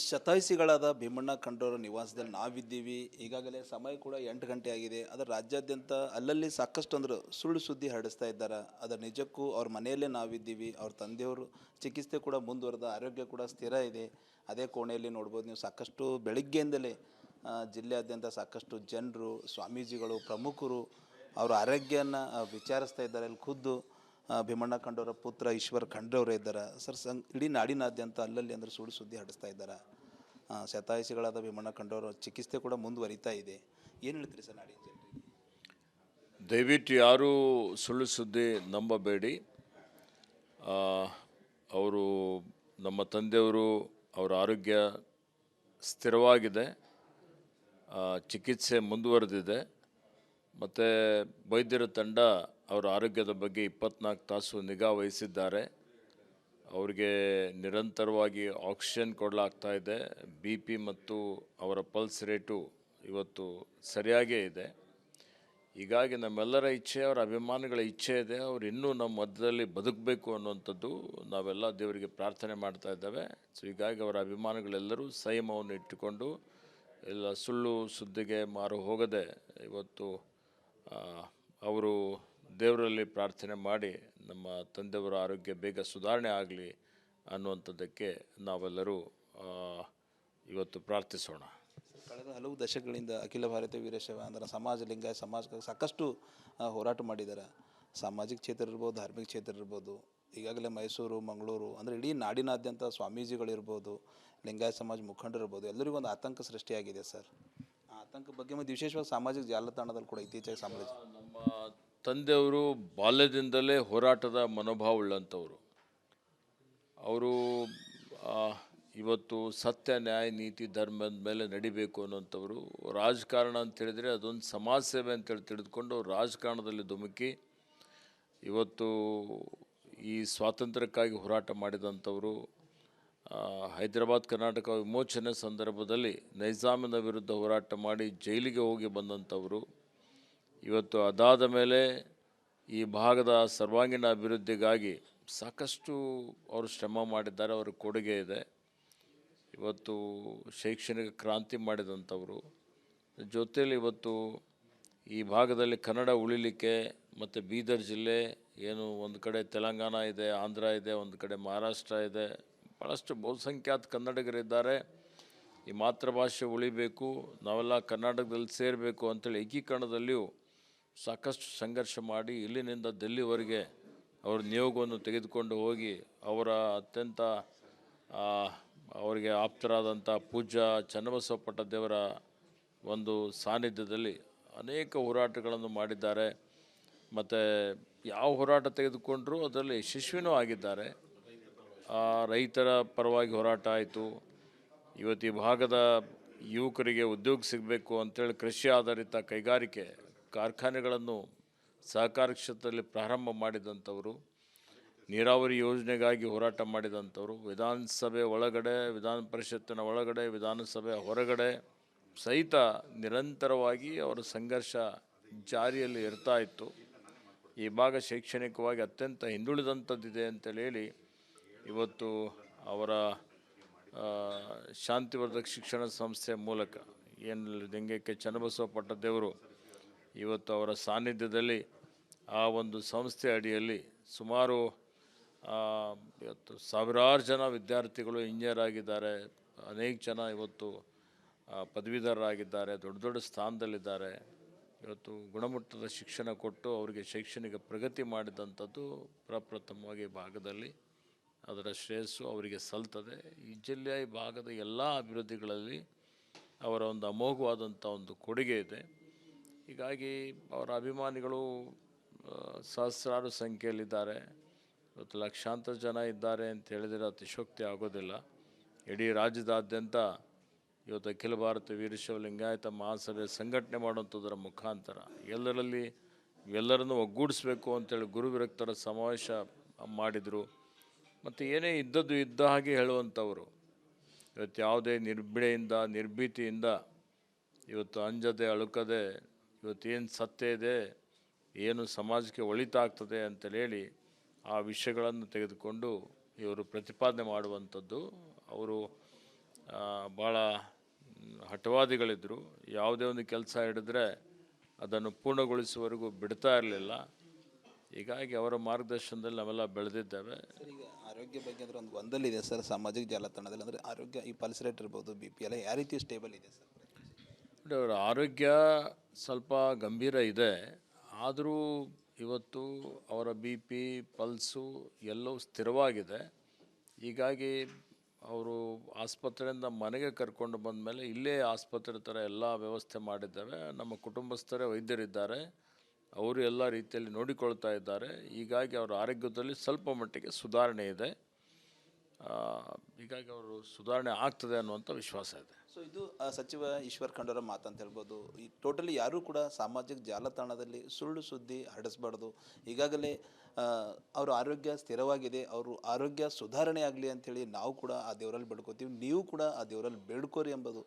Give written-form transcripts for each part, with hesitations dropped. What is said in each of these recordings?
ಶತಾಯುಷಿಗಳಾದ ಭೀಮಣ್ಣ ಖಂಡ್ರವರ ನಿವಾಸದಲ್ಲಿ ನಾವಿದ್ದೀವಿ. ಈಗಾಗಲೇ ಸಮಯ ಕೂಡ 8 ಗಂಟೆ ಆಗಿದೆ. ಅದರ ರಾಜ್ಯಾದ್ಯಂತ ಅಲ್ಲಲ್ಲಿ ಸಾಕಷ್ಟು ಅಂದ್ರೆ ಸುಳ್ಳು ಸುದ್ದಿ ಹರಡಿಸ್ತಾ ಇದ್ದಾರೆ. ಅದರ ನಿಜಕ್ಕೂ ಅವ್ರ ಮನೆಯಲ್ಲೇ ನಾವಿದ್ದೀವಿ. ಅವ್ರ ತಂದೆಯವರು ಚಿಕಿತ್ಸೆ ಕೂಡ ಮುಂದುವರೆದ, ಆರೋಗ್ಯ ಕೂಡ ಸ್ಥಿರ ಇದೆ. ಅದೇ ಕೋಣೆಯಲ್ಲಿ ನೋಡ್ಬೋದು ನೀವು, ಸಾಕಷ್ಟು ಬೆಳಗ್ಗೆಯಿಂದಲೇ ಜಿಲ್ಲೆಯಾದ್ಯಂತ ಸಾಕಷ್ಟು ಜನರು, ಸ್ವಾಮೀಜಿಗಳು, ಪ್ರಮುಖರು ಅವರ ಆರೋಗ್ಯನ ವಿಚಾರಿಸ್ತಾ ಇದ್ದಾರೆ. ಅಲ್ಲಿ ಖುದ್ದು ಭೀಮಣ್ಣ ಖಂಡ್ರವರ ಪುತ್ರ ಈಶ್ವರ್ ಖಂಡ್ರವರೇ ಇದ್ದಾರೆ ಸರ್. ಇಡೀ ನಾಡಿನಾದ್ಯಂತ ಅಲ್ಲಲ್ಲಿ ಅಂದರೆ ಸುಳ್ಳು ಸುದ್ದಿ ಹಡಿಸ್ತಾ ಇದ್ದಾರೆ. ಶತಾಯುಷಿಗಳಾದ ಭೀಮಣ್ಣ ಖಂಡ್ರವರ ಚಿಕಿತ್ಸೆ ಕೂಡ ಮುಂದುವರಿತಾ ಇದೆ. ಏನು ಹೇಳ್ತೀರಿ ಸರ್ ನಾಡಿನ ಜನರಿಗೆ? ದಯವಿಟ್ಟು ಯಾರೂ ಸುಳ್ಳು ಸುದ್ದಿ ನಂಬಬೇಡಿ. ಅವರು ನಮ್ಮ ತಂದೆಯವರು, ಅವರ ಆರೋಗ್ಯ ಸ್ಥಿರವಾಗಿದೆ, ಚಿಕಿತ್ಸೆ ಮುಂದುವರೆದಿದೆ. ಮತ್ತು ವೈದ್ಯರ ತಂಡ ಅವರ ಆರೋಗ್ಯದ ಬಗ್ಗೆ 24 ತಾಸು ನಿಗಾ ವಹಿಸಿದ್ದಾರೆ. ಅವರಿಗೆ ನಿರಂತರವಾಗಿ ಆಕ್ಸಿಜನ್ ಕೊಡಲಾಗ್ತಾ ಇದೆ. BP ಮತ್ತು ಅವರ ಪಲ್ಸ್ ರೇಟು ಇವತ್ತು ಸರಿಯಾಗೇ ಇದೆ. ಹೀಗಾಗಿ ನಮ್ಮೆಲ್ಲರ ಇಚ್ಛೆ, ಅವರ ಅಭಿಮಾನಿಗಳ ಇಚ್ಛೆ ಇದೆ, ಅವರು ಇನ್ನೂ ನಮ್ಮ ಮಧ್ಯದಲ್ಲಿ ಬದುಕಬೇಕು ಅನ್ನುವಂಥದ್ದು ನಾವೆಲ್ಲ ದೇವರಿಗೆ ಪ್ರಾರ್ಥನೆ ಮಾಡ್ತಾ ಇದ್ದೇವೆ. ಸೊ ಹೀಗಾಗಿ ಅವರ ಅಭಿಮಾನಿಗಳೆಲ್ಲರೂ ಸಂಯಮವನ್ನು ಇಟ್ಟುಕೊಂಡು ಎಲ್ಲ ಸುಳ್ಳು ಸುದ್ದಿಗೆ ಮಾರು ಹೋಗದೆ ಇವತ್ತು ಅವರು ದೇವರಲ್ಲಿ ಪ್ರಾರ್ಥನೆ ಮಾಡಿ ನಮ್ಮ ತಂದೆಯವರ ಆರೋಗ್ಯ ಬೇಗ ಸುಧಾರಣೆ ಆಗಲಿ ಅನ್ನುವಂಥದ್ದಕ್ಕೆ ನಾವೆಲ್ಲರೂ ಇವತ್ತು ಪ್ರಾರ್ಥಿಸೋಣ. ಕಳೆದ ಹಲವು ದಶಕಗಳಿಂದ ಅಖಿಲ ಭಾರತೀಯ ವೀರಶೈವ ಅಂದರೆ ಸಮಾಜ, ಲಿಂಗಾಯತ ಸಮಾಜಕ್ಕೆ ಸಾಕಷ್ಟು ಹೋರಾಟ ಮಾಡಿದ್ದಾರೆ. ಸಾಮಾಜಿಕ ಕ್ಷೇತ್ರ ಇರ್ಬೋದು, ಧಾರ್ಮಿಕ ಕ್ಷೇತ್ರ ಇರ್ಬೋದು. ಈಗಾಗಲೇ ಮೈಸೂರು, ಮಂಗಳೂರು ಅಂದರೆ ಇಡೀ ನಾಡಿನಾದ್ಯಂತ ಸ್ವಾಮೀಜಿಗಳಿರ್ಬೋದು, ಲಿಂಗಾಯತ ಸಮಾಜ ಮುಖಂಡರಿರ್ಬೋದು, ಎಲ್ಲರಿಗೂ ಒಂದು ಆತಂಕ ಸೃಷ್ಟಿಯಾಗಿದೆ ಸರ್. ಆ ಆತಂಕ ಬಗ್ಗೆ ಮತ್ತು ವಿಶೇಷವಾಗಿ ಸಾಮಾಜಿಕ ಜಾಲತಾಣದಲ್ಲಿ ಕೂಡ ಇತ್ತೀಚೆಗೆ ನಮ್ಮ ತಂದೆಯವರು ಬಾಲ್ಯದಿಂದಲೇ ಹೋರಾಟದ ಮನೋಭಾವವುಳ್ಳಂಥವರು. ಅವರು ಇವತ್ತು ಸತ್ಯ, ನ್ಯಾಯ, ನೀತಿ, ಧರ್ಮದ ಮೇಲೆ ನಡಿಬೇಕು ಅನ್ನೋಂಥವ್ರು. ರಾಜಕಾರಣ ಅಂತ ಹೇಳಿದರೆ ಅದೊಂದು ಸಮಾಜ ಸೇವೆ ಅಂತೇಳಿ ತಿಳಿದುಕೊಂಡು ರಾಜಕಾರಣದಲ್ಲಿ ಧುಮುಕಿ ಇವತ್ತು ಈ ಸ್ವಾತಂತ್ರ್ಯಕ್ಕಾಗಿ ಹೋರಾಟ ಮಾಡಿದಂಥವರು. ಹೈದರಾಬಾದ್ ಕರ್ನಾಟಕ ವಿಮೋಚನೆ ಸಂದರ್ಭದಲ್ಲಿ ನೈಜಾಮಿನ ವಿರುದ್ಧ ಹೋರಾಟ ಮಾಡಿ ಜೈಲಿಗೆ ಹೋಗಿ ಬಂದಂಥವರು. ಇವತ್ತು ಅದಾದ ಮೇಲೆ ಈ ಭಾಗದ ಸರ್ವಾಂಗೀಣ ಅಭಿವೃದ್ಧಿಗಾಗಿ ಸಾಕಷ್ಟು ಅವರು ಶ್ರಮ ಮಾಡಿದ್ದಾರೆ, ಅವರ ಕೊಡುಗೆ ಇದೆ. ಇವತ್ತು ಶೈಕ್ಷಣಿಕ ಕ್ರಾಂತಿ ಮಾಡಿದಂಥವರು. ಜೊತೆಯಲ್ಲಿ ಇವತ್ತು ಈ ಭಾಗದಲ್ಲಿ ಕನ್ನಡ ಉಳಿಲಿಕ್ಕೆ ಮತ್ತು ಬೀದರ್ ಜಿಲ್ಲೆ ಏನು ಒಂದು ಕಡೆ ತೆಲಂಗಾಣ ಇದೆ, ಆಂಧ್ರ ಇದೆ, ಒಂದು ಕಡೆ ಮಹಾರಾಷ್ಟ್ರ ಇದೆ, ಭಾಳಷ್ಟು ಬಹುಸಂಖ್ಯಾತ ಕನ್ನಡಿಗರಿದ್ದಾರೆ. ಈ ಮಾತೃಭಾಷೆ ಉಳಿಬೇಕು, ನಾವೆಲ್ಲ ಕರ್ನಾಟಕದಲ್ಲಿ ಸೇರಬೇಕು ಅಂತೇಳಿ ಏಕೀಕರಣದಲ್ಲಿಯೂ ಸಾಕಷ್ಟು ಸಂಘರ್ಷ ಮಾಡಿ ಇಲ್ಲಿನಿಂದ ದಿಲ್ಲಿವರೆಗೆ ಅವ್ರ ನಿಯೋಗವನ್ನು ತೆಗೆದುಕೊಂಡು ಹೋಗಿ ಅವರ ಅತ್ಯಂತ ಅವರಿಗೆ ಆಪ್ತರಾದಂಥ ಪೂಜ್ಯ ಚನ್ನಬಸವ ಪಟ್ಟದೇವರ ಒಂದು ಸಾನ್ನಿಧ್ಯದಲ್ಲಿ ಅನೇಕ ಹೋರಾಟಗಳನ್ನು ಮಾಡಿದ್ದಾರೆ. ಮತ್ತು ಯಾವ ಹೋರಾಟ ತೆಗೆದುಕೊಂಡರೂ ಅದರಲ್ಲಿ ಯಶಸ್ವಿನೂ ಆಗಿದ್ದಾರೆ. ರೈತರ ಪರವಾಗಿ ಹೋರಾಟ ಆಯಿತು. ಇವತ್ತು ಈ ಭಾಗದ ಯುವಕರಿಗೆ ಉದ್ಯೋಗ ಸಿಗಬೇಕು ಅಂತೇಳಿ ಕೃಷಿ ಆಧಾರಿತ ಕೈಗಾರಿಕೆ ಕಾರ್ಖಾನೆಗಳನ್ನು ಸಹಕಾರ ಕ್ಷೇತ್ರದಲ್ಲಿ ಪ್ರಾರಂಭ ಮಾಡಿದಂಥವರು. ನೀರಾವರಿ ಯೋಜನೆಗಾಗಿ ಹೋರಾಟ ಮಾಡಿದಂಥವರು. ವಿಧಾನಸಭೆ ಒಳಗಡೆ, ವಿಧಾನ ಪರಿಷತ್ತಿನ ಒಳಗಡೆ, ವಿಧಾನಸಭೆ ಹೊರಗಡೆ ಸಹಿತ ನಿರಂತರವಾಗಿ ಅವರ ಸಂಘರ್ಷ ಜಾರಿಯಲ್ಲಿ ಇರ್ತಾ ಇತ್ತು. ಈ ಭಾಗ ಶೈಕ್ಷಣಿಕವಾಗಿ ಅತ್ಯಂತ ಹಿಂದುಳಿದಂಥದ್ದಿದೆ ಅಂತೇಳಿ ಇವತ್ತು ಅವರ ಶಾಂತಿವರ್ಧಕ ಶಿಕ್ಷಣ ಸಂಸ್ಥೆ ಮೂಲಕ ಏನು ಲಿಂಗೈಕ್ಯ ಚನ್ನಬಸವ ಪಟ್ಟದೇವರು ಇವತ್ತು ಅವರ ಸಾನ್ನಿಧ್ಯದಲ್ಲಿ ಆ ಒಂದು ಸಂಸ್ಥೆ ಅಡಿಯಲ್ಲಿ ಸುಮಾರು ಇವತ್ತು ಸಾವಿರಾರು ಜನ ವಿದ್ಯಾರ್ಥಿಗಳು ಇಂಜಿನಿಯರ್ ಆಗಿದ್ದಾರೆ. ಅನೇಕ ಜನ ಇವತ್ತು ಪದವೀಧರರಾಗಿದ್ದಾರೆ, ದೊಡ್ಡ ದೊಡ್ಡ ಸ್ಥಾನದಲ್ಲಿದ್ದಾರೆ. ಇವತ್ತು ಗುಣಮಟ್ಟದ ಶಿಕ್ಷಣ ಕೊಟ್ಟು ಅವರಿಗೆ ಶೈಕ್ಷಣಿಕ ಪ್ರಗತಿ ಮಾಡಿದಂಥದ್ದು ಪ್ರಪ್ರಥಮವಾಗಿ ಭಾಗದಲ್ಲಿ ಅದರ ಶ್ರೇಯಸ್ಸು ಅವರಿಗೆ ಸಲ್ತದೆ. ಈ ಜಿಲ್ಲೆಯ ಈ ಭಾಗದ ಎಲ್ಲ ಅಭಿವೃದ್ಧಿಗಳಲ್ಲಿ ಅವರ ಒಂದು ಅಮೋಘವಾದಂಥ ಒಂದು ಕೊಡುಗೆ ಇದೆ. ಹೀಗಾಗಿ ಅವರ ಅಭಿಮಾನಿಗಳು ಸಹಸ್ರಾರು ಸಂಖ್ಯೆಯಲ್ಲಿದ್ದಾರೆ. ಇವತ್ತು ಲಕ್ಷಾಂತರ ಜನ ಇದ್ದಾರೆ ಅಂತ ಹೇಳಿದರೆ ಅತಿಶಯೋಕ್ತಿ ಆಗೋದಿಲ್ಲ. ಇಡೀ ರಾಜ್ಯದಾದ್ಯಂತ ಇವತ್ತು ಅಖಿಲ ಭಾರತ ವೀರಶೈವ ಲಿಂಗಾಯತ ಮಹಾಸಭೆ ಸಂಘಟನೆ ಮಾಡುವಂಥದ್ದರ ಮುಖಾಂತರ ಎಲ್ಲರನ್ನು ಒಗ್ಗೂಡಿಸ್ಬೇಕು ಅಂತೇಳಿ ಗುರುವಿರಕ್ತರ ಸಮಾವೇಶ ಮಾಡಿದರು. ಮತ್ತು ಏನೇ ಇದ್ದದ್ದು ಇದ್ದ ಹಾಗೆ ಹೇಳುವಂಥವರು. ಇವತ್ತು ಯಾವುದೇ ನಿರ್ಬಿಡೆಯಿಂದ, ನಿರ್ಭೀತಿಯಿಂದ, ಇವತ್ತು ಅಂಜದೆ ಅಳುಕದೆ ಇವತ್ತೇನು ಸತ್ಯ ಇದೆ, ಏನು ಸಮಾಜಕ್ಕೆ ಒಳಿತಾಗ್ತದೆ ಅಂತೇಳಿ ಆ ವಿಷಯಗಳನ್ನು ತೆಗೆದುಕೊಂಡು ಇವರು ಪ್ರತಿಪಾದನೆ ಮಾಡುವಂಥದ್ದು. ಅವರು ಭಾಳ ಹಠವಾದಿಗಳಿದ್ದರು. ಯಾವುದೇ ಒಂದು ಕೆಲಸ ಹಿಡಿದ್ರೆ ಅದನ್ನು ಪೂರ್ಣಗೊಳಿಸುವವರೆಗೂ ಬಿಡ್ತಾ ಇರಲಿಲ್ಲ. ಹೀಗಾಗಿ ಅವರ ಮಾರ್ಗದರ್ಶನದಲ್ಲಿ ನಾವೆಲ್ಲ ಬೆಳೆದಿದ್ದೇವೆ. ಸರ್, ಈಗ ಆರೋಗ್ಯ ಬಗ್ಗೆ ಅಂದ್ರೆ ಒಂದು ಗೊಂದಲಿದೆ ಸರ್ ಸಾಮಾಜಿಕ ಜಾಲತಾಣದಲ್ಲಿ. ಅಂದರೆ ಆರೋಗ್ಯ ಈ ಪಲ್ಸ್ ರೇಟ್ ಇರ್ಬೋದು, ಬಿ ಪಿ ಎಲ್ಲ ಯಾವ ರೀತಿ ಸ್ಟೇಬಲ್ ಇದೆ ಸರ್? ನೋಡಿ, ಅವರ ಆರೋಗ್ಯ ಸ್ವಲ್ಪ ಗಂಭೀರ ಇದೆ. ಆದರೂ ಇವತ್ತು ಅವರ ಬಿ ಪಿ, ಪಲ್ಸು ಎಲ್ಲವೂ ಸ್ಥಿರವಾಗಿದೆ. ಹೀಗಾಗಿ ಅವರು ಆಸ್ಪತ್ರೆಯಿಂದ ಮನೆಗೆ ಕರ್ಕೊಂಡು ಬಂದ ಮೇಲೆ ಇಲ್ಲೇ ಆಸ್ಪತ್ರೆ ಥರ ಎಲ್ಲ ವ್ಯವಸ್ಥೆ ಮಾಡಿದ್ದೇವೆ. ನಮ್ಮ ಕುಟುಂಬಸ್ಥರೇ ವೈದ್ಯರಿದ್ದಾರೆ, ಅವರು ಎಲ್ಲ ರೀತಿಯಲ್ಲಿ ನೋಡಿಕೊಳ್ತಾ ಇದ್ದಾರೆ. ಹೀಗಾಗಿ ಅವರ ಆರೋಗ್ಯದಲ್ಲಿ ಸ್ವಲ್ಪ ಮಟ್ಟಿಗೆ ಸುಧಾರಣೆ ಇದೆ. ಹೀಗಾಗಿ ಅವರು ಸುಧಾರಣೆ ಆಗ್ತದೆ ಅನ್ನುವಂಥ ವಿಶ್ವಾಸ ಇದೆ. ಸೊ ಇದು ಸಚಿವ ಈಶ್ವರ್ ಖಂಡ್ರೆ ಮಾತು ಅಂತ ಹೇಳ್ಬೋದು. ಈ ಟೋಟಲಿ ಯಾರೂ ಕೂಡ ಸಾಮಾಜಿಕ ಜಾಲತಾಣದಲ್ಲಿ ಸುಳ್ಳು ಸುದ್ದಿ ಹರಡಿಸ್ಬಾರ್ದು. ಈಗಾಗಲೇ ಅವ್ರ ಆರೋಗ್ಯ ಸ್ಥಿರವಾಗಿದೆ, ಅವರು ಆರೋಗ್ಯ ಸುಧಾರಣೆ ಆಗಲಿ ಅಂಥೇಳಿ ನಾವು ಕೂಡ ಆ ದೇವರಲ್ಲಿ ಬೇಡ್ಕೋತೀವಿ. ನೀವು ಕೂಡ ಆ ದೇವರಲ್ಲಿ ಬೇಡ್ಕೋರಿ ಎಂಬುದು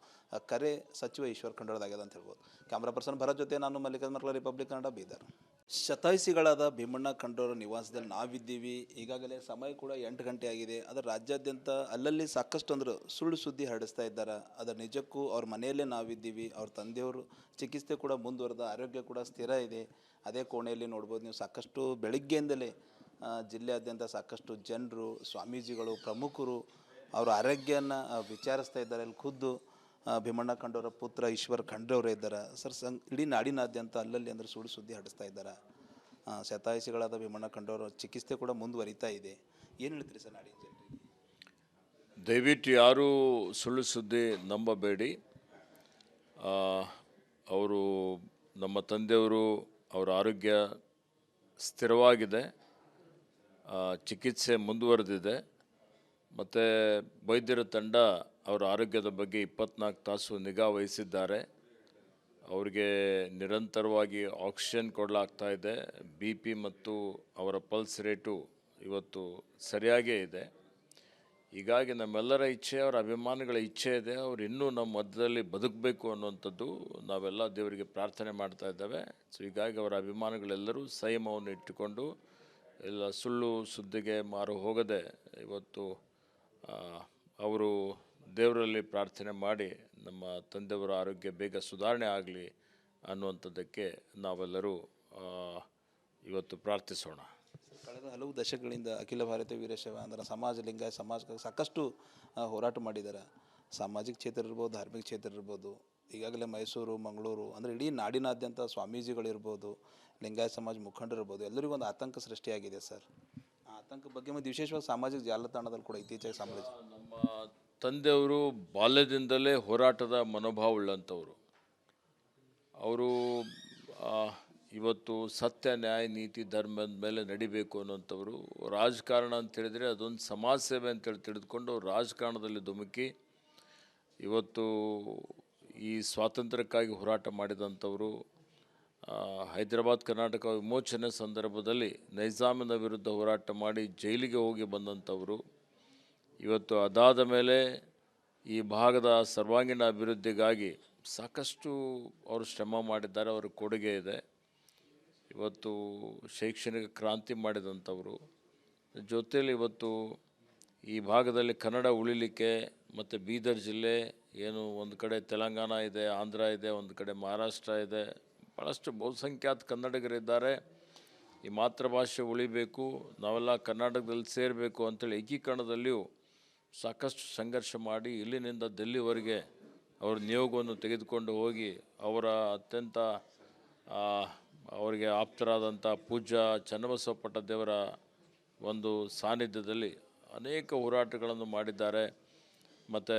ಕರೆ ಸಚಿವ ಈಶ್ವರ್ ಖಂಡ್ರೆದಾಗ್ಯದ ಅಂತ ಹೇಳ್ಬೋದು. ಕ್ಯಾಮ್ರಾ ಪರ್ಸನ್ ಭರತ್ ಜೊತೆ ನಾನು ಮಲ್ಲಿಕಾರ್ಜುನ ಮರ್ಕಲ, ರಿಪಬ್ಲಿಕ್ ಕನ್ನಡ, ಬೀದರ್. ಶತಾಯುಷಿಗಳಾದ ಭೀಮಣ್ಣ ಖಂಡ್ರವರ ನಿವಾಸದಲ್ಲಿ ನಾವಿದ್ದೀವಿ. ಈಗಾಗಲೇ ಸಮಯ ಕೂಡ 8 ಗಂಟೆ ಆಗಿದೆ. ಅದರ ರಾಜ್ಯಾದ್ಯಂತ ಅಲ್ಲಲ್ಲಿ ಸಾಕಷ್ಟು ಅಂದ್ರೆ ಸುಳ್ಳು ಸುದ್ದಿ ಹರಡಿಸ್ತಾ ಇದ್ದಾರೆ. ಅದರ ನಿಜಕ್ಕೂ ಅವ್ರ ಮನೆಯಲ್ಲೇ ನಾವಿದ್ದೀವಿ. ಅವ್ರ ತಂದೆಯವರು ಚಿಕಿತ್ಸೆ ಕೂಡ ಮುಂದುವರೆದ, ಆರೋಗ್ಯ ಕೂಡ ಸ್ಥಿರ ಇದೆ. ಅದೇ ಕೋಣೆಯಲ್ಲಿ ನೋಡ್ಬೋದು ನೀವು, ಸಾಕಷ್ಟು ಬೆಳಗ್ಗೆಯಿಂದಲೇ ಜಿಲ್ಲೆಯಾದ್ಯಂತ ಸಾಕಷ್ಟು ಜನರು, ಸ್ವಾಮೀಜಿಗಳು, ಪ್ರಮುಖರು ಅವರ ಆರೋಗ್ಯನ ವಿಚಾರಿಸ್ತಾ ಇದ್ದಾರೆ. ಅಲ್ಲಿ ಖುದ್ದು ಭೀಮಣ್ಣ ಖಂಡ್ರೆಯವರ ಪುತ್ರ ಈಶ್ವರ್ ಖಂಡ್ರೆ ಅವರೇ ಇದ್ದಾರೆ ಸರ್. ಇಡೀ ನಾಡಿನಾದ್ಯಂತ ಅಲ್ಲಲ್ಲಿ ಅಂದರೆ ಸುಳ್ಳು ಸುದ್ದಿ ಹಡಿಸ್ತಾ ಇದ್ದಾರೆ. ಶತಾಯುಷಿಗಳಾದ ಭೀಮಣ್ಣ ಖಂಡ್ರೆಯವರ ಚಿಕಿತ್ಸೆ ಕೂಡ ಮುಂದುವರಿತಾ ಇದೆ. ಏನು ಹೇಳ್ತೀರಿ ಸರ್ ನಾಡಿನ ಜನರಿಗೆ? ದಯವಿಟ್ಟು ಯಾರೂ ಸುಳ್ಳು ಸುದ್ದಿ ನಂಬಬೇಡಿ. ಅವರು ನಮ್ಮ ತಂದೆಯವರು, ಅವರ ಆರೋಗ್ಯ ಸ್ಥಿರವಾಗಿದೆ, ಚಿಕಿತ್ಸೆ ಮುಂದುವರೆದಿದೆ. ಮತ್ತು ವೈದ್ಯರ ತಂಡ ಅವರ ಆರೋಗ್ಯದ ಬಗ್ಗೆ 24 ತಾಸು ನಿಗಾ ವಹಿಸಿದ್ದಾರೆ. ಅವರಿಗೆ ನಿರಂತರವಾಗಿ ಆಕ್ಸಿಜನ್ ಕೊಡಲಾಗ್ತಾ ಇದೆ. ಬಿ ಪಿ ಮತ್ತು ಅವರ ಪಲ್ಸ್ ರೇಟು ಇವತ್ತು ಸರಿಯಾಗೇ ಇದೆ. ಹೀಗಾಗಿ ನಮ್ಮೆಲ್ಲರ ಇಚ್ಛೆ, ಅವರ ಅಭಿಮಾನಿಗಳ ಇಚ್ಛೆ ಇದೆ, ಅವರು ಇನ್ನೂ ನಮ್ಮ ಮಧ್ಯದಲ್ಲಿ ಬದುಕಬೇಕು ಅನ್ನುವಂಥದ್ದು ನಾವೆಲ್ಲ ದೇವರಿಗೆ ಪ್ರಾರ್ಥನೆ ಮಾಡ್ತಾ ಇದ್ದೇವೆ. ಸೊ ಹೀಗಾಗಿ ಅವರ ಅಭಿಮಾನಿಗಳೆಲ್ಲರೂ ಸಂಯಮವನ್ನು ಇಟ್ಟುಕೊಂಡು ಎಲ್ಲ ಸುಳ್ಳು ಸುದ್ದಿಗೆ ಮಾರು ಹೋಗದೆ ಇವತ್ತು ಅವರು ದೇವರಲ್ಲಿ ಪ್ರಾರ್ಥನೆ ಮಾಡಿ ನಮ್ಮ ತಂದೆಯವರ ಆರೋಗ್ಯ ಬೇಗ ಸುಧಾರಣೆ ಆಗಲಿ ಅನ್ನುವಂಥದ್ದಕ್ಕೆ ನಾವೆಲ್ಲರೂ ಇವತ್ತು ಪ್ರಾರ್ಥಿಸೋಣ. ಕಳೆದ ಹಲವು ದಶಕಗಳಿಂದ ಅಖಿಲ ಭಾರತೀಯ ವೀರಶೈವ ಅಂದರೆ ಸಮಾಜ, ಲಿಂಗಾಯತ ಸಮಾಜಕ್ಕೆ ಸಾಕಷ್ಟು ಹೋರಾಟ ಮಾಡಿದ್ದಾರೆ. ಸಾಮಾಜಿಕ ಕ್ಷೇತ್ರ ಇರ್ಬೋದು, ಧಾರ್ಮಿಕ ಕ್ಷೇತ್ರ ಇರ್ಬೋದು. ಈಗಾಗಲೇ ಮೈಸೂರು, ಮಂಗಳೂರು ಅಂದರೆ ಇಡೀ ನಾಡಿನಾದ್ಯಂತ ಸ್ವಾಮೀಜಿಗಳಿರ್ಬೋದು, ಲಿಂಗಾಯತ ಸಮಾಜ ಮುಖಂಡರಿರ್ಬೋದು, ಎಲ್ಲರಿಗೂ ಒಂದು ಆತಂಕ ಸೃಷ್ಟಿಯಾಗಿದೆ ಸರ್. ಆ ಆತಂಕ ಬಗ್ಗೆ ಮತ್ತು ವಿಶೇಷವಾಗಿ ಸಾಮಾಜಿಕ ಜಾಲತಾಣದಲ್ಲಿ ಕೂಡ ಇತ್ತೀಚೆಗೆ ನಮ್ಮ ತಂದೆಯವರು ಬಾಲ್ಯದಿಂದಲೇ ಹೋರಾಟದ ಮನೋಭಾವವುಳ್ಳಂಥವರು. ಅವರು ಇವತ್ತು ಸತ್ಯ, ನ್ಯಾಯ, ನೀತಿ, ಧರ್ಮದ ಮೇಲೆ ನಡಿಬೇಕು ಅನ್ನೋಂಥವ್ರು. ರಾಜಕಾರಣ ಅಂತ ಹೇಳಿದರೆ ಅದೊಂದು ಸಮಾಜ ಸೇವೆ ಅಂತೇಳಿ ತಿಳಿದುಕೊಂಡು ರಾಜಕಾರಣದಲ್ಲಿ ಧುಮುಕಿ ಇವತ್ತು ಈ ಸ್ವಾತಂತ್ರ್ಯಕ್ಕಾಗಿ ಹೋರಾಟ ಮಾಡಿದಂಥವರು. ಹೈದರಾಬಾದ್ ಕರ್ನಾಟಕ ವಿಮೋಚನೆ ಸಂದರ್ಭದಲ್ಲಿ ನೈಜಾಮಿನ ವಿರುದ್ಧ ಹೋರಾಟ ಮಾಡಿ ಜೈಲಿಗೆ ಹೋಗಿ ಬಂದಂಥವರು. ಇವತ್ತು ಅದಾದ ಮೇಲೆ ಈ ಭಾಗದ ಸರ್ವಾಂಗೀಣ ಅಭಿವೃದ್ಧಿಗಾಗಿ ಸಾಕಷ್ಟು ಅವರು ಶ್ರಮ ಮಾಡಿದ್ದಾರೆ, ಅವರ ಕೊಡುಗೆ ಇದೆ. ಇವತ್ತು ಶೈಕ್ಷಣಿಕ ಕ್ರಾಂತಿ ಮಾಡಿದಂಥವರು. ಜೊತೆಯಲ್ಲಿ ಇವತ್ತು ಈ ಭಾಗದಲ್ಲಿ ಕನ್ನಡ ಉಳಿಲಿಕ್ಕೆ ಮತ್ತು ಬೀದರ್ ಜಿಲ್ಲೆ ಏನು ಒಂದು ಕಡೆ ತೆಲಂಗಾಣ ಇದೆ, ಆಂಧ್ರ ಇದೆ, ಒಂದು ಕಡೆ ಮಹಾರಾಷ್ಟ್ರ ಇದೆ, ಭಾಳಷ್ಟು ಬಹುಸಂಖ್ಯಾತ ಕನ್ನಡಿಗರಿದ್ದಾರೆ. ಈ ಮಾತೃಭಾಷೆ ಉಳಿಬೇಕು, ನಾವೆಲ್ಲ ಕರ್ನಾಟಕದಲ್ಲಿ ಸೇರಬೇಕು ಅಂತೇಳಿ ಏಕೀಕರಣದಲ್ಲಿಯೂ ಸಾಕಷ್ಟು ಸಂಘರ್ಷ ಮಾಡಿ ಇಲ್ಲಿನಿಂದ ದಿಲ್ಲಿವರೆಗೆ ಅವ್ರ ನಿಯೋಗವನ್ನು ತೆಗೆದುಕೊಂಡು ಹೋಗಿ ಅವರ ಅತ್ಯಂತ ಅವರಿಗೆ ಆಪ್ತರಾದಂಥ ಪೂಜ್ಯ ಚನ್ನಬಸವ ಪಟ್ಟದೇವರ ಒಂದು ಸಾನ್ನಿಧ್ಯದಲ್ಲಿ ಅನೇಕ ಹೋರಾಟಗಳನ್ನು ಮಾಡಿದ್ದಾರೆ. ಮತ್ತು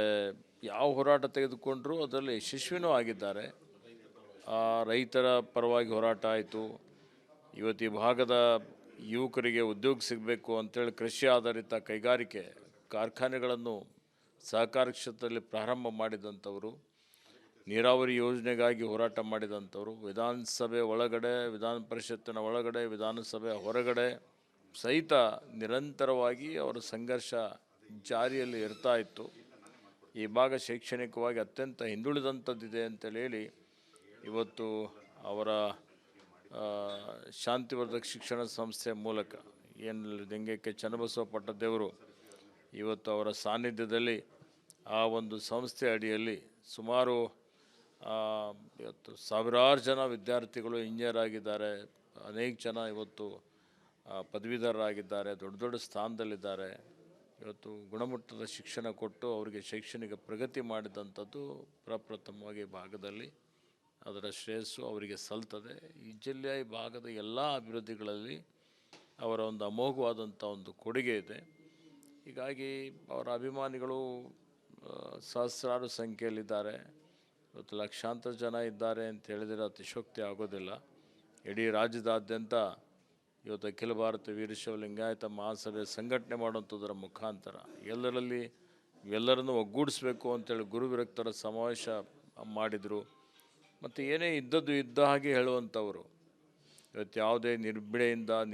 ಯಾವ ಹೋರಾಟ ತೆಗೆದುಕೊಂಡರೂ ಅದರಲ್ಲಿ ಯಶಸ್ವಿನೂ ಆಗಿದ್ದಾರೆ. ರೈತರ ಪರವಾಗಿ ಹೋರಾಟ ಆಯಿತು. ಇವತ್ತು ಈ ಭಾಗದ ಯುವಕರಿಗೆ ಉದ್ಯೋಗ ಸಿಗಬೇಕು ಅಂತೇಳಿ ಕೃಷಿ ಆಧಾರಿತ ಕೈಗಾರಿಕೆ ಕಾರ್ಖಾನೆಗಳನ್ನು ಸಹಕಾರ ಕ್ಷೇತ್ರದಲ್ಲಿ ಪ್ರಾರಂಭ ಮಾಡಿದಂಥವರು. ನೀರಾವರಿ ಯೋಜನೆಗಾಗಿ ಹೋರಾಟ ಮಾಡಿದಂಥವರು. ವಿಧಾನಸಭೆ ಒಳಗಡೆ, ವಿಧಾನ ಪರಿಷತ್ತಿನ ಒಳಗಡೆ, ವಿಧಾನಸಭೆ ಹೊರಗಡೆ ಸಹಿತ ನಿರಂತರವಾಗಿ ಅವರ ಸಂಘರ್ಷ ಜಾರಿಯಲ್ಲಿ ಇರ್ತಾ ಇತ್ತು. ಈ ಭಾಗ ಶೈಕ್ಷಣಿಕವಾಗಿ ಅತ್ಯಂತ ಹಿಂದುಳಿದಂಥದ್ದಿದೆ ಅಂತೇಳಿ ಹೇಳಿ ಇವತ್ತು ಅವರ ಶಾಂತಿವರ್ಧಕ ಶಿಕ್ಷಣ ಸಂಸ್ಥೆ ಮೂಲಕ ಏನು ಲಿಂಗೈಕ್ಯ ಚನ್ನಬಸವ ಪಟ್ಟದೇವರು ಇವತ್ತು ಅವರ ಸಾನ್ನಿಧ್ಯದಲ್ಲಿ ಆ ಒಂದು ಸಂಸ್ಥೆ ಅಡಿಯಲ್ಲಿ ಸುಮಾರು ಇವತ್ತು ಸಾವಿರಾರು ಜನ ವಿದ್ಯಾರ್ಥಿಗಳು ಇಂಜಿನಿಯರ್ ಆಗಿದ್ದಾರೆ, ಅನೇಕ ಜನ ಇವತ್ತು ಪದವೀಧರರಾಗಿದ್ದಾರೆ, ದೊಡ್ಡ ದೊಡ್ಡ ಸ್ಥಾನದಲ್ಲಿದ್ದಾರೆ. ಇವತ್ತು ಗುಣಮಟ್ಟದ ಶಿಕ್ಷಣ ಕೊಟ್ಟು ಅವರಿಗೆ ಶೈಕ್ಷಣಿಕ ಪ್ರಗತಿ ಮಾಡಿದಂಥದ್ದು ಪ್ರಪ್ರಥಮವಾಗಿ ಭಾಗದಲ್ಲಿ ಅದರ ಶ್ರೇಯಸ್ಸು ಅವರಿಗೆ ಸಲ್ತದೆ. ಈ ಜಿಲ್ಲೆಯ ಈ ಭಾಗದ ಎಲ್ಲ ಅಭಿವೃದ್ಧಿಗಳಲ್ಲಿ ಅವರ ಒಂದು ಅಮೋಘವಾದಂಥ ಒಂದು ಕೊಡುಗೆ ಇದೆ. ಹೀಗಾಗಿ ಅವರ ಅಭಿಮಾನಿಗಳು ಸಹಸ್ರಾರು ಸಂಖ್ಯೆಯಲ್ಲಿದ್ದಾರೆ. ಇವತ್ತು ಲಕ್ಷಾಂತರ ಜನ ಇದ್ದಾರೆ ಅಂತ ಹೇಳಿದರೆ ಅತಿಶಯೋಕ್ತಿ ಆಗೋದಿಲ್ಲ. ಇಡೀ ರಾಜ್ಯದಾದ್ಯಂತ ಇವತ್ತು ಅಖಿಲ ಭಾರತ ವೀರಶೈವ ಲಿಂಗಾಯತ ಮಹಾಸಭೆ ಸಂಘಟನೆ ಮಾಡುವಂಥದ್ದರ ಮುಖಾಂತರ ಎಲ್ಲರನ್ನು ಒಗ್ಗೂಡಿಸ್ಬೇಕು ಅಂತೇಳಿ ಗುರು ವಿರಕ್ತರ ಸಮಾವೇಶ ಮಾಡಿದರು. ಮತ್ತು ಏನೇ ಇದ್ದದ್ದು ಇದ್ದ ಹಾಗೆ ಹೇಳುವಂಥವರು. ಇವತ್ತು ಯಾವುದೇ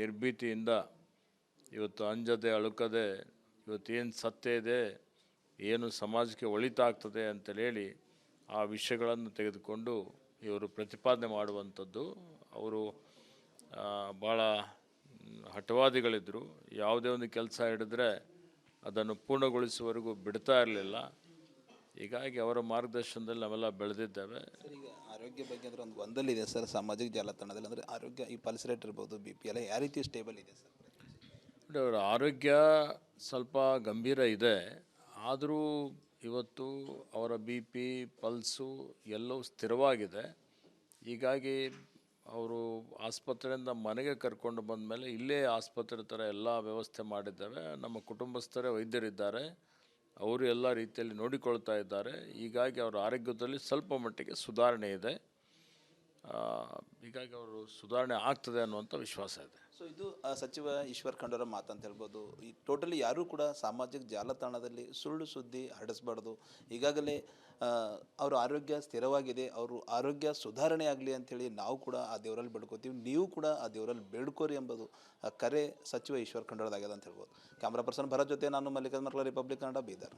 ನಿರ್ಭೀತಿಯಿಂದ ಇವತ್ತು ಅಂಜದೆ ಅಳುಕದೆ ಇವತ್ತು ಏನು ಸತ್ಯ ಇದೆ, ಏನು ಸಮಾಜಕ್ಕೆ ಒಳಿತಾಗ್ತದೆ ಅಂತೇಳಿ ಹೇಳಿ ಆ ವಿಷಯಗಳನ್ನು ತೆಗೆದುಕೊಂಡು ಇವರು ಪ್ರತಿಪಾದನೆ ಮಾಡುವಂಥದ್ದು. ಅವರು ಭಾಳ ಹಠವಾದಿಗಳಿದ್ದರು. ಯಾವುದೇ ಒಂದು ಕೆಲಸ ಹಿಡಿದ್ರೆ ಅದನ್ನು ಪೂರ್ಣಗೊಳಿಸುವವರೆಗೂ ಬಿಡ್ತಾ ಇರಲಿಲ್ಲ. ಹೀಗಾಗಿ ಅವರ ಮಾರ್ಗದರ್ಶನದಲ್ಲಿ ನಾವೆಲ್ಲ ಬೆಳೆದಿದ್ದೇವೆ. ಈಗ ಆರೋಗ್ಯ ಬಗ್ಗೆ ಅಂದರೆ ಒಂದು ಗೊಂದಲ ಇದೆ ಸರ್ ಸಾಮಾಜಿಕ ಜಾಲತಾಣದಲ್ಲಿ. ಅಂದರೆ ಆರೋಗ್ಯ ಈ ಪಲ್ಸ್ ರೇಟ್ ಇರ್ಬೋದು, BP ಎಲ್ಲ ಯಾವ ರೀತಿ ಸ್ಟೇಬಲ್ ಇದೆ ಸರ್? ಅವರ ಆರೋಗ್ಯ ಸ್ವಲ್ಪ ಗಂಭೀರ ಇದೆ. ಆದರೂ ಇವತ್ತು ಅವರ BP, ಪಲ್ಸು ಎಲ್ಲವೂ ಸ್ಥಿರವಾಗಿದೆ. ಹೀಗಾಗಿ ಅವರು ಆಸ್ಪತ್ರೆಯಿಂದ ಮನೆಗೆ ಕರ್ಕೊಂಡು ಬಂದ ಮೇಲೆ ಇಲ್ಲೇ ಆಸ್ಪತ್ರೆ ಥರ ಎಲ್ಲ ವ್ಯವಸ್ಥೆ ಮಾಡಿದ್ದೇವೆ. ನಮ್ಮ ಕುಟುಂಬಸ್ಥರೇ ವೈದ್ಯರಿದ್ದಾರೆ, ಅವರು ಎಲ್ಲ ರೀತಿಯಲ್ಲಿ ನೋಡಿಕೊಳ್ತಾ ಇದ್ದಾರೆ. ಹೀಗಾಗಿ ಅವರ ಆರೋಗ್ಯದಲ್ಲಿ ಸ್ವಲ್ಪ ಮಟ್ಟಿಗೆ ಸುಧಾರಣೆ ಇದೆ. ಹೀಗಾಗಿ ಅವರು ಸುಧಾರಣೆ ಆಗ್ತದೆ ಅನ್ನುವಂಥ ವಿಶ್ವಾಸ ಇದೆ. ಸೊ ಇದು ಸಚಿವ ಈಶ್ವರ್ ಖಂಡ್ರೆ ಮಾತಂತ ಹೇಳ್ಬೋದು. ಈ ಟೋಟಲಿ ಯಾರೂ ಕೂಡ ಸಾಮಾಜಿಕ ಜಾಲತಾಣದಲ್ಲಿ ಸುಳ್ಳು ಸುದ್ದಿ ಹರಡಿಸ್ಬಾರ್ದು. ಈಗಾಗಲೇ ಅವ್ರ ಆರೋಗ್ಯ ಸ್ಥಿರವಾಗಿದೆ, ಅವರು ಆರೋಗ್ಯ ಸುಧಾರಣೆ ಆಗಲಿ ಅಂಥೇಳಿ ನಾವು ಕೂಡ ಆ ದೇವರಲ್ಲಿ ಬೇಡ್ಕೋತೀವಿ. ನೀವು ಕೂಡ ಆ ದೇವರಲ್ಲಿ ಬೇಡ್ಕೋರಿ ಎಂಬುದು ಕರೆ ಸಚಿವ ಈಶ್ವರ್ ಖಂಡ್ರೆದಾಗ್ಯದ ಅಂತ ಹೇಳ್ಬೋದು. ಕ್ಯಾಮ್ರಾ ಪರ್ಸನ್ ಭರತ್ ಜೊತೆ ನಾನು ಮಲ್ಲಿಕಾರ್ಜುನ್ ಮರ್ಕಲ, ರಿಪಬ್ಲಿಕ್ ಕನ್ನಡ, ಬೀದರ್.